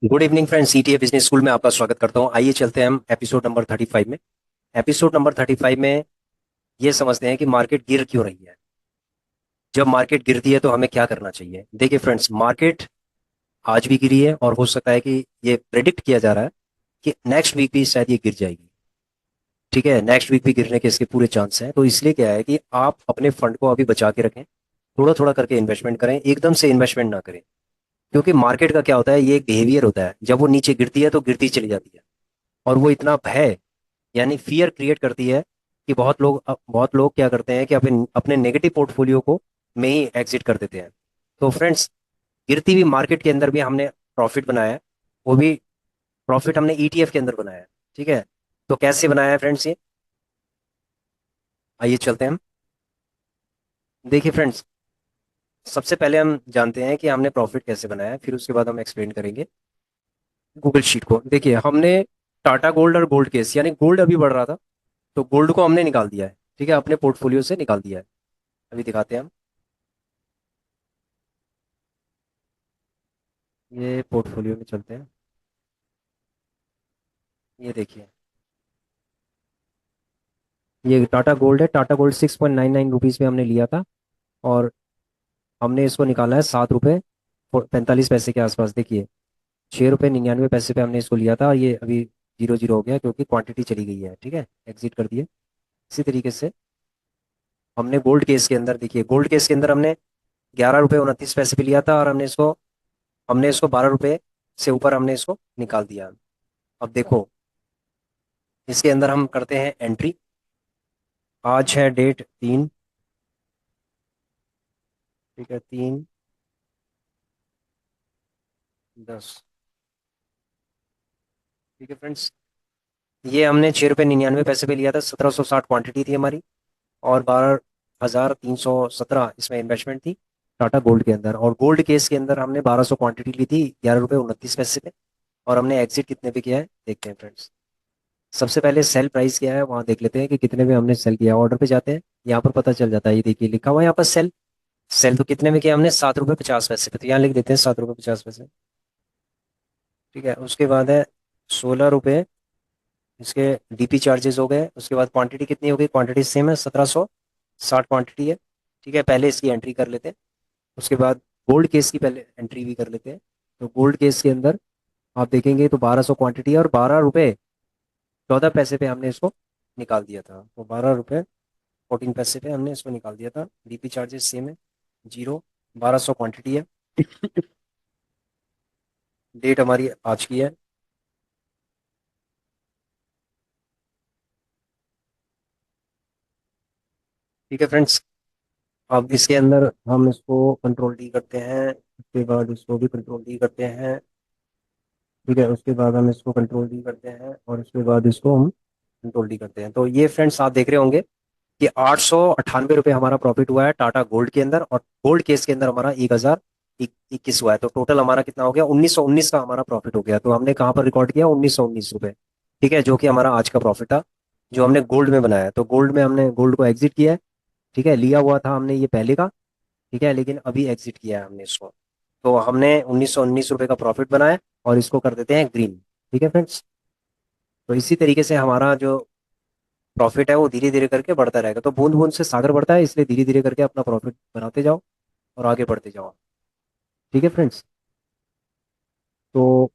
Good evening friends, CTA business school में आपका स्वागत करता हूं। आइए चलते हैं हम एपिसोड नंबर 35 में। एपिसोड नंबर 35 में ये समझते हैं कि मार्केट गिर क्यों रही है। जब मार्केट गिरती है तो हमें क्या करना चाहिए। देखिए फ्रेंड्स, मार्केट आज भी गिरी है और हो सकता है कि ये प्रेडिक्ट किया जा रहा है कि नेक्स्ट वीक भी शायद ये गिर जाएगी। ठीक है, नेक्स्ट वीक भी गिरने के इसके पूरे चांस हैं। तो इसलिए क्या है कि आप अपने फंड को अभी बचा के रखें, थोड़ा थोड़ा करके इन्वेस्टमेंट करें, एकदम से इन्वेस्टमेंट ना करें। क्योंकि मार्केट का क्या होता है, ये एक बिहेवियर होता है, जब वो नीचे गिरती है तो गिरती चली जाती है। और वो इतना भय यानी फियर क्रिएट करती है कि बहुत लोग क्या करते हैं कि अपने अपने नेगेटिव पोर्टफोलियो को में ही एग्जिट कर देते हैं। तो फ्रेंड्स, गिरती हुई मार्केट के अंदर भी हमने प्रॉफिट बनाया है। वो भी प्रॉफिट हमने ईटीएफ के अंदर बनाया है। ठीक है, तो कैसे बनाया है फ्रेंड्स ये, आइए चलते हैं हम। देखिए फ्रेंड्स, सबसे पहले हम जानते हैं कि हमने प्रॉफिट कैसे बनाया है, फिर उसके बाद हम एक्सप्लेन करेंगे गूगल शीट को। देखिए, हमने टाटा गोल्ड और गोल्ड केस यानी गोल्ड अभी बढ़ रहा था तो गोल्ड को हमने निकाल दिया है। ठीक है, अपने पोर्टफोलियो से निकाल दिया है। अभी दिखाते हैं हम। ये पोर्टफोलियो में चलते हैं। ये देखिए, ये टाटा गोल्ड है। टाटा गोल्ड 6.99 रुपीज़ में हमने लिया था और हमने इसको निकाला है 7 रुपये 45 पैसे के आसपास। देखिए, 6 रुपये 99 पैसे पे हमने इसको लिया था और ये अभी जीरो जीरो हो गया क्योंकि क्वांटिटी चली गई है। ठीक है, एग्जिट कर दिए। इसी तरीके से हमने गोल्ड केस के अंदर, देखिए गोल्ड केस के अंदर हमने 11 रुपये 29 पैसे पे लिया था और हमने इसको 12 रुपये से ऊपर हमने इसको निकाल दिया। अब देखो, इसके अंदर हम करते हैं एंट्री। आज है डेट 3। ठीक है, 3/10। ठीक है फ्रेंड्स, ये हमने 6 रुपये 99 पैसे पे लिया था। 1760 क्वांटिटी थी हमारी और 12,317 इसमें इन्वेस्टमेंट थी टाटा गोल्ड के अंदर। और गोल्ड केस के अंदर हमने 1200 क्वांटिटी ली थी 11 रुपये 29 पैसे पे। और हमने एग्जिट कितने पे किया है देखते हैं फ्रेंड्स। सबसे पहले सेल प्राइस क्या है वहाँ देख लेते हैं कि कितने में हमने सेल किया। ऑर्डर पे जाते हैं, यहाँ पर पता चल जाता है। ये देखिए लिखा हुआ है यहाँ पर सेल। सेल तो कितने में किया हमने, 7 रुपये 50 पैसे पे। तो यहाँ लिख देते हैं 7 रुपये 50 पैसे। ठीक है, उसके बाद है 16 रुपये। इसके डीपी चार्जेस हो गए। उसके बाद क्वांटिटी कितनी हो गई, क्वांटिटी सेम है, 1760 क्वांटिटी है। ठीक है, पहले इसकी एंट्री कर लेते हैं। उसके बाद गोल्ड केस की पहले एंट्री भी कर लेते हैं। तो गोल्ड केस के अंदर आप देखेंगे तो 1200 क्वांटिटी है और 12 रुपये 14 पैसे पे हमने इसको निकाल दिया था। तो 12 रुपये 14 पैसे पे हमने इसको निकाल दिया था। डीपी चार्जेस सेम है, जीरो। 1200 क्वांटिटी है। डेट हमारी आज की है। ठीक है फ्रेंड्स, अब इसके अंदर हम इसको कंट्रोल डी करते हैं, उसके बाद इसको भी कंट्रोल डी करते हैं। ठीक है, उसके बाद हम इसको कंट्रोल डी करते हैं और उसके बाद इसको हम कंट्रोल डी करते हैं। तो ये फ्रेंड्स आप देख रहे होंगे कि 898 रुपये हमारा प्रॉफिट हुआ है टाटा गोल्ड के अंदर। और गोल्ड केस के अंदर हमारा 1021 हुआ है। तो टोटल हमारा कितना हो गया, 1919 का हमारा प्रॉफिट हो गया। तो हमने कहाँ पर रिकॉर्ड किया, 1919 रुपये। ठीक है, जो कि हमारा आज का प्रॉफिट था, जो हमने गोल्ड में बनाया। तो गोल्ड में हमने गोल्ड को एग्जिट किया है। ठीक है, लिया हुआ था हमने ये पहले का। ठीक है, लेकिन अभी एग्जिट किया है हमने इसको। तो हमने 1919 रुपये का प्रॉफिट बनाया और इसको कर देते हैं ग्रीन। ठीक है फ्रेंड्स, तो इसी तरीके से हमारा जो प्रॉफिट है वो धीरे धीरे करके बढ़ता रहेगा। तो बूंद बूंद से सागर बढ़ता है, इसलिए धीरे धीरे करके अपना प्रॉफिट बनाते जाओ और आगे बढ़ते जाओ। ठीक है फ्रेंड्स, तो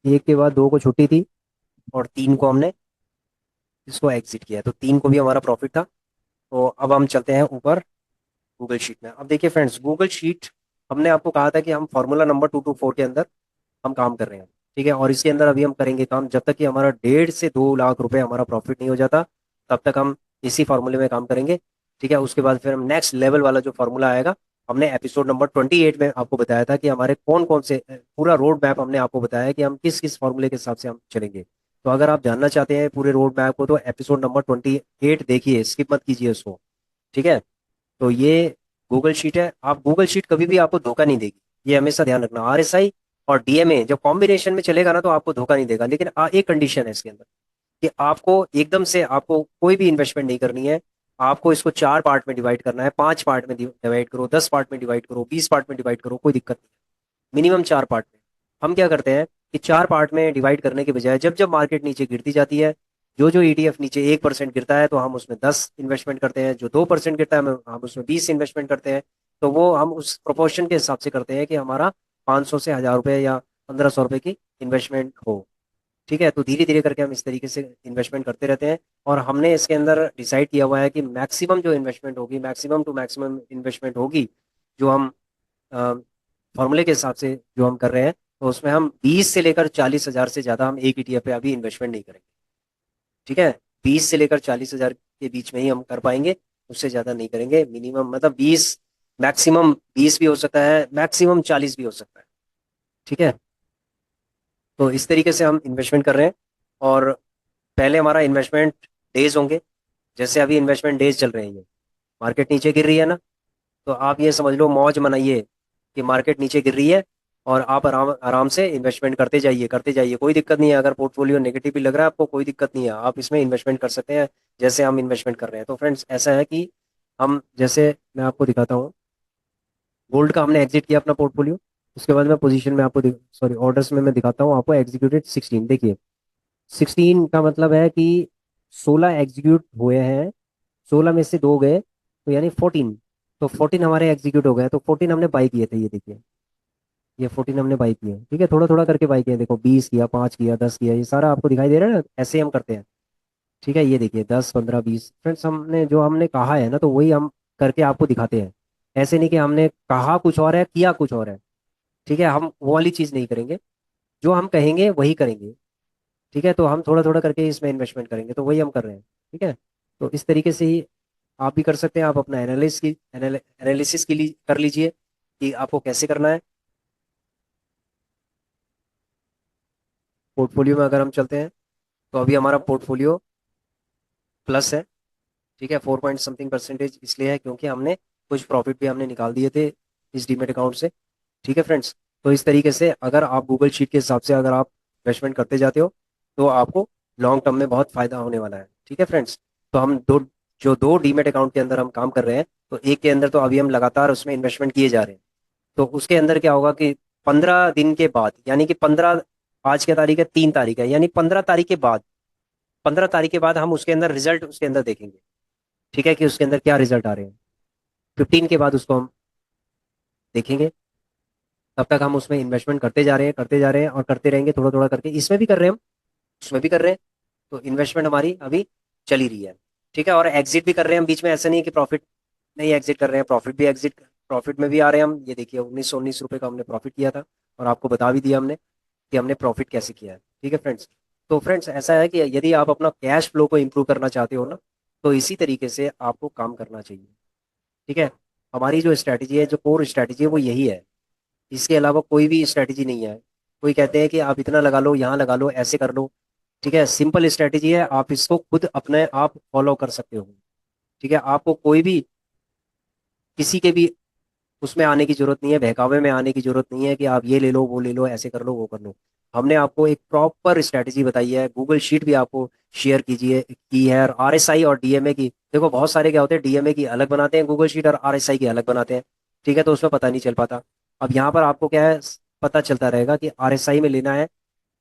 एक के बाद दो को छुट्टी थी और 3 को हमने इसको एग्जिट किया। तो 3 को भी हमारा प्रॉफिट था। तो अब हम चलते हैं ऊपर गूगल शीट में। अब देखिए फ्रेंड्स, गूगल शीट हमने आपको कहा था कि हम फॉर्मूला नंबर 224 के अंदर हम काम कर रहे हैं। ठीक है, और इसके अंदर अभी हम करेंगे काम जब तक कि हमारा 1.5 से 2 लाख रुपए हमारा प्रॉफिट नहीं हो जाता, तब तक हम इसी फार्मूले में काम करेंगे। ठीक है, उसके बाद फिर हम नेक्स्ट लेवल वाला जो फार्मूला आएगा, हमने एपिसोड नंबर 28 में आपको बताया था कि हमारे कौन कौन से पूरा रोड मैप हमने आपको बताया है कि हम किस किस फार्मूले के हिसाब से हम चलेंगे। तो अगर आप जानना चाहते हैं पूरे रोड मैप को तो एपिसोड नंबर 28 देखिए, स्किप मत कीजिए उसको। ठीक है, तो ये गूगल शीट है। आप गूगल शीट कभी भी आपको धोखा नहीं देगी, ये हमेशा ध्यान रखना। आरएसआई और डीएमए जब कॉम्बिनेशन में चलेगा ना तो आपको धोखा नहीं देगा। लेकिन एक कंडीशन है इसके अंदर कि आपको एकदम से आपको कोई भी इन्वेस्टमेंट नहीं करनी है। आपको इसको 4 पार्ट में डिवाइड करना है, 5 पार्ट में डिवाइड करो, 10 पार्ट में डिवाइड करो, 20 पार्ट में डिवाइड करो, कोई दिक्कत नहीं। मिनिमम 4 पार्ट में। हम क्या करते हैं, कि चार पार्ट में डिवाइड करने के बजाय जब जब मार्केट नीचे गिरती जाती है, जो जो ईटीएफ नीचे 1% गिरता है तो हम उसमें 10 इन्वेस्टमेंट करते हैं, जो 2% गिरता है हम उसमें 20 इन्वेस्टमेंट करते हैं। तो वो हम उस प्रोपोर्शन के हिसाब से करते हैं कि हमारा 500 से 1000 रुपये या 1500 रुपये की इन्वेस्टमेंट हो। ठीक है, तो धीरे धीरे करके हम इस तरीके से इन्वेस्टमेंट करते रहते हैं। और हमने इसके अंदर डिसाइड किया हुआ है कि मैक्सिमम जो इन्वेस्टमेंट होगी, मैक्सिमम टू मैक्सिमम इन्वेस्टमेंट होगी, जो हम फॉर्मूले के हिसाब से जो हम कर रहे हैं, तो उसमें हम 20 से लेकर 40 हजार से ज़्यादा हम एक ईटीएफ पे अभी इन्वेस्टमेंट नहीं करेंगे। ठीक है, 20 से लेकर 40 हजार के बीच में ही हम कर पाएंगे, उससे ज़्यादा नहीं करेंगे। मिनिमम मतलब 20, मैक्सिमम 20 भी हो सकता है, मैक्सिमम 40 भी हो सकता है। ठीक है, तो इस तरीके से हम इन्वेस्टमेंट कर रहे हैं। और पहले हमारा इन्वेस्टमेंट डेज होंगे, जैसे अभी इन्वेस्टमेंट डेज चल रहे हैं, ये मार्केट नीचे गिर रही है ना, तो आप ये समझ लो, मौज मनाइए कि मार्केट नीचे गिर रही है, और आप आराम आराम से इन्वेस्टमेंट करते जाइए, कोई दिक्कत नहीं है। अगर पोर्टफोलियो नेगेटिव भी लग रहा है आपको, कोई दिक्कत नहीं है, आप इसमें इन्वेस्टमेंट कर सकते हैं जैसे हम इन्वेस्टमेंट कर रहे हैं। तो फ्रेंड्स ऐसा है कि हम, जैसे मैं आपको दिखाता हूँ, गोल्ड का हमने एग्जिट किया अपना पोर्टफोलियो। उसके बाद मैं पोजीशन में आपको, सॉरी, ऑर्डर्स में मैं दिखाता हूँ आपको। एग्जीक्यूटेड 16, देखिए 16 का मतलब है कि 16 एग्जीक्यूट हुए हैं, 16 में से दो गए, तो यानी 14। तो 14 हमारे एग्जीक्यूट हो गए, तो 14 हमने बाई किए थे, ये देखिए, ये 14 हमने बाई किए। ठीक है, थोड़ा थोड़ा करके बाई किए, देखो 20 किया, 5 किया, 10 किया, ये सारा आपको दिखाई दे रहा है ना, ऐसे ही हम करते हैं। ठीक है, ये देखिए 10, 15, 20 फ्रेंड्स, हमने जो हमने कहा है ना, तो वही हम करके आपको दिखाते हैं। ऐसे नहीं कि हमने कहा कुछ और है, किया कुछ और है। ठीक है, हम वो वाली चीज़ नहीं करेंगे, जो हम कहेंगे वही करेंगे। ठीक है, तो हम थोड़ा थोड़ा करके इसमें इन्वेस्टमेंट करेंगे, तो वही हम कर रहे हैं। ठीक है, तो इस तरीके से ही आप भी कर सकते हैं। आप अपना एनालिसिस के लिए कर लीजिए कि आपको कैसे करना है। पोर्टफोलियो में अगर हम चलते हैं, तो अभी हमारा पोर्टफोलियो प्लस है। ठीक है, 4 पॉइंट समथिंग परसेंटेज इसलिए है क्योंकि हमने कुछ प्रॉफिट भी हमने निकाल दिए थे इस डीमेट अकाउंट से। ठीक है फ्रेंड्स, तो इस तरीके से अगर आप गूगल शीट के हिसाब से अगर आप इन्वेस्टमेंट करते जाते हो, तो आपको लॉन्ग टर्म में बहुत फायदा होने वाला है। ठीक है फ्रेंड्स, तो हम दो डीमेट अकाउंट के अंदर हम काम कर रहे हैं, तो एक के अंदर तो अभी हम लगातार उसमें इन्वेस्टमेंट किए जा रहे हैं। तो उसके अंदर क्या होगा कि 15 दिन के बाद, यानी कि 15, आज की तारीख है, 3 तारीख है, यानी 15 तारीख के बाद, 15 तारीख के बाद हम उसके अंदर रिजल्ट उसके अंदर देखेंगे। ठीक है, कि उसके अंदर क्या रिजल्ट आ रहे हैं। 15 के बाद उसको हम देखेंगे। तब तक हम उसमें इन्वेस्टमेंट करते जा रहे हैं, करते जा रहे हैं, और करते रहेंगे, थोड़ा थोड़ा करके इसमें भी कर रहे हैं हम, उसमें भी कर रहे हैं। तो इन्वेस्टमेंट हमारी अभी चल ही रही है। ठीक है, और एग्जिट भी कर रहे हैं हम बीच में, ऐसा नहीं है कि प्रॉफिट नहीं एग्जिट कर रहे हैं, प्रॉफिट में भी आ रहे हैं हम। ये देखिए 1919 रुपये का हमने प्रॉफिट किया था, और आपको बता भी दिया हमने कि हमने प्रॉफिट कैसे किया है। ठीक है फ्रेंड्स, तो फ्रेंड्स ऐसा है कि यदि आप अपना कैश फ्लो को इम्प्रूव करना चाहते हो ना, तो इसी तरीके से आपको काम करना चाहिए। ठीक है, हमारी जो स्ट्रैटेजी है, जो कोर स्ट्रैटेजी है, वो यही है। इसके अलावा कोई भी स्ट्रैटेजी नहीं है। कोई कहते हैं कि आप इतना लगा लो, यहाँ लगा लो, ऐसे कर लो। ठीक है, सिंपल स्ट्रैटेजी है, आप इसको खुद अपने आप फॉलो कर सकते हो। ठीक है, आपको कोई भी, किसी के भी उसमें आने की जरूरत नहीं है, बहकावे में आने की जरूरत नहीं है कि आप ये ले लो, वो ले लो, ऐसे कर लो, वो कर लो। हमने आपको एक प्रॉपर स्ट्रैटेजी बताई है। गूगल शीट भी आपको शेयर कीजिए की है, और आरएसआई और डीएमए की, देखो बहुत सारे क्या होते हैं, डीएमए की अलग बनाते हैं गूगल शीट, और आरएसआई की अलग बनाते हैं। ठीक है, तो उसमें पता नहीं चल पाता। अब यहाँ पर आपको क्या है, पता चलता रहेगा कि आरएसआई में लेना है,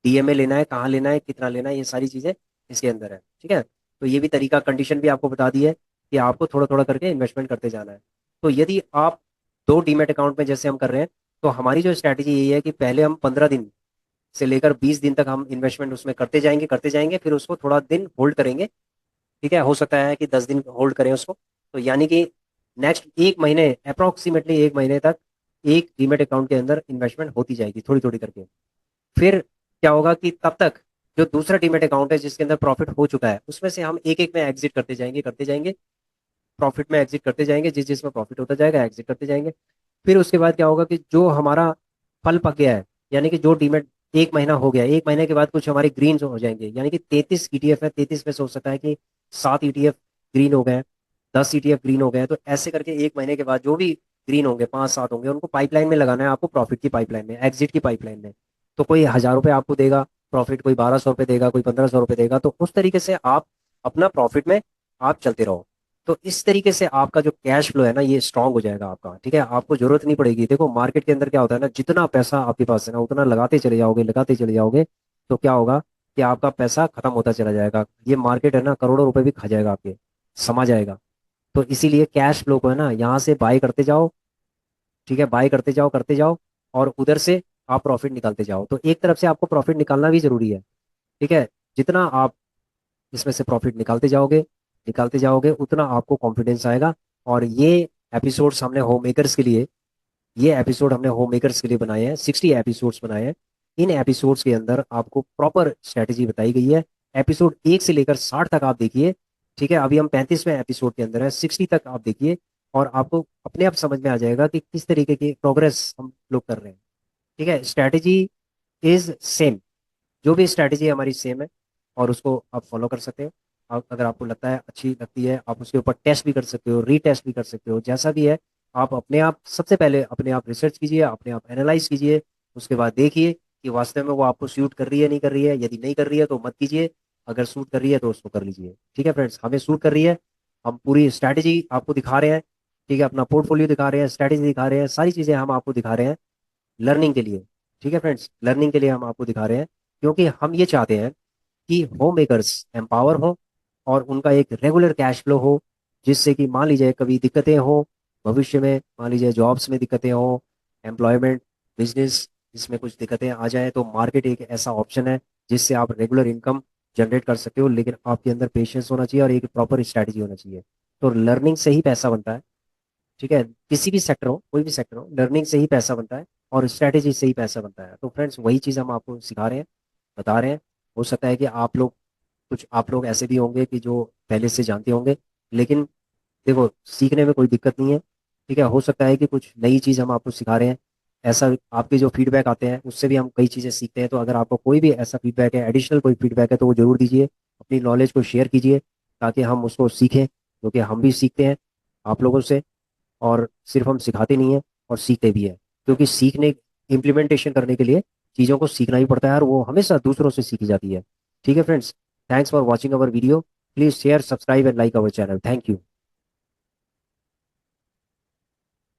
डीएमए लेना है, कहाँ लेना है, कितना लेना है, ये सारी चीजें इसके अंदर है। ठीक है, तो ये भी तरीका, कंडीशन भी आपको बता दी है कि आपको थोड़ा थोड़ा करके इन्वेस्टमेंट करते जाना है। तो यदि आप दो डीमेट अकाउंट में जैसे हम कर रहे हैं, तो हमारी जो स्ट्रैटेजी यही है कि पहले हम 15 दिन से लेकर 20 दिन तक हम इन्वेस्टमेंट उसमें करते जाएंगे, फिर उसको थोड़ा दिन होल्ड करेंगे। ठीक है, हो सकता है कि 10 दिन होल्ड करें उसको, तो यानी कि नेक्स्ट 1 महीने, अप्रोक्सीमेटली 1 महीने तक एक डीमेट अकाउंट के अंदर इन्वेस्टमेंट होती जाएगी थोड़ी थोड़ी करके। फिर क्या होगा कि तब तक जो दूसरा डीमेट अकाउंट है जिसके अंदर प्रॉफिट हो चुका है, उसमें से हम एक एक में एग्जिट करते जाएंगे, प्रॉफिट में एग्जिट करते जाएंगे, जिस जिसमें प्रॉफिट होता जाएगा एग्जिट करते जाएंगे। फिर उसके बाद क्या होगा कि जो हमारा फल पक गया है, यानी कि जो डीमेट 1 महीना हो गया, 1 महीने के बाद कुछ हमारे ग्रीन हो जाएंगे, यानी कि 33 ईटीएफ है, 33 में से हो सकता है कि 7 ईटीएफ ग्रीन हो गए, 10 ईटीएफ ग्रीन हो गए। तो ऐसे करके 1 महीने के बाद जो भी ग्रीन होंगे, 5 7 होंगे, उनको पाइपलाइन में लगाना है आपको, प्रॉफिट की पाइपलाइन में, एग्जिट की पाइपलाइन में। तो कोई 1000 रुपये आपको देगा प्रॉफिट, कोई 1200 रुपये देगा, कोई 1500 रुपये देगा। तो उस तरीके से आप अपना प्रॉफिट में आप चलते रहो। तो इस तरीके से आपका जो कैश फ्लो है ना, ये स्ट्रांग हो जाएगा आपका। ठीक है, आपको जरूरत नहीं पड़ेगी। देखो मार्केट के अंदर क्या होता है ना, जितना पैसा आपके पास है ना, उतना लगाते चले जाओगे, लगाते चले जाओगे, तो क्या होगा कि आपका पैसा खत्म होता चला जाएगा। ये मार्केट है ना, करोड़ों रुपए भी खा जाएगा आपके, समा जाएगा। तो इसीलिए कैश फ्लो को है ना, यहाँ से बाय करते जाओ। ठीक है, बाय करते जाओ, करते जाओ, और उधर से आप प्रॉफिट निकालते जाओ। तो एक तरफ से आपको प्रॉफिट निकालना भी जरूरी है। ठीक है, जितना आप इसमें से प्रॉफिट निकालते जाओगे उतना आपको कॉन्फिडेंस आएगा। और ये एपिसोड हमने होम मेकर्स के लिए बनाए हैं, 60 एपिसोड्स बनाए हैं। इन एपिसोड्स के अंदर आपको प्रॉपर स्ट्रेटेजी बताई गई है। एपिसोड 1 से लेकर 60 तक आप देखिए। ठीक है, अभी हम 35वें एपिसोड के अंदर है, 60 तक आप देखिए, और आपको अपने आप समझ में आ जाएगा कि किस तरीके की प्रोग्रेस हम लोग कर रहे हैं। ठीक है, स्ट्रैटेजी इज सेम, जो भी स्ट्रैटेजी हमारी सेम है, और उसको आप फॉलो कर सकते हो। अगर आपको लगता है अच्छी लगती है, आप उसके ऊपर टेस्ट भी कर सकते हो, रीटेस्ट भी कर सकते हो, जैसा भी है। आप अपने आप सबसे पहले अपने आप रिसर्च कीजिए, अपने आप एनालाइज कीजिए। उसके बाद देखिए कि वास्तव में वो आपको सूट कर रही है नहीं कर रही है। यदि नहीं कर रही है तो मत कीजिए, अगर सूट कर रही है तो उसको कर लीजिए। ठीक है फ्रेंड्स, हमें सूट कर रही है, हम पूरी स्ट्रैटेजी आपको दिखा रहे हैं। ठीक है, अपना पोर्टफोलियो दिखा रहे हैं, स्ट्रैटेजी दिखा रहे हैं, सारी चीज़ें हम आपको दिखा रहे हैं लर्निंग के लिए। ठीक है फ्रेंड्स, लर्निंग के लिए हम आपको दिखा रहे हैं, क्योंकि हम ये चाहते हैं कि होम मेकर्स एम्पावर हो, और उनका एक रेगुलर कैश फ्लो हो, जिससे कि मान लीजिए कभी दिक्कतें हो भविष्य में, मान लीजिए जॉब्स में दिक्कतें हो, एम्प्लॉयमेंट, बिजनेस, इसमें कुछ दिक्कतें आ जाए, तो मार्केट एक ऐसा ऑप्शन है जिससे आप रेगुलर इनकम जनरेट कर सकते हो। लेकिन आपके अंदर पेशेंस होना चाहिए और एक प्रॉपर स्ट्रैटेजी होना चाहिए। तो लर्निंग से ही पैसा बनता है। ठीक है, किसी भी सेक्टर हो, कोई भी सेक्टर हो, लर्निंग से ही पैसा बनता है, और स्ट्रैटेजी से ही पैसा बनता है। तो फ्रेंड्स, वही चीज़ हम आपको सिखा रहे हैं, बता रहे हैं। हो सकता है कि आप लोग ऐसे भी होंगे कि जो पहले से जानते होंगे, लेकिन देखो सीखने में कोई दिक्कत नहीं है। ठीक है, हो सकता है कि कुछ नई चीज़ हम आपको सिखा रहे हैं, ऐसा आपके जो फीडबैक आते हैं उससे भी हम कई चीज़ें सीखते हैं। तो अगर आपको कोई भी ऐसा फीडबैक है, एडिशनल कोई फीडबैक है, तो वो जरूर दीजिए, अपनी नॉलेज को शेयर कीजिए, ताकि हम उसको सीखें, क्योंकि हम भी सीखते हैं आप लोगों से। और सिर्फ हम सिखाते नहीं हैं, और सीखते भी हैं, क्योंकि सीखने इम्प्लीमेंटेशन करने के लिए चीज़ों को सीखना ही पड़ता है, और वो हमेशा दूसरों से सीखी जाती है। ठीक है friends, thanks for watching our video. Please share, subscribe and like our channel. Thank you.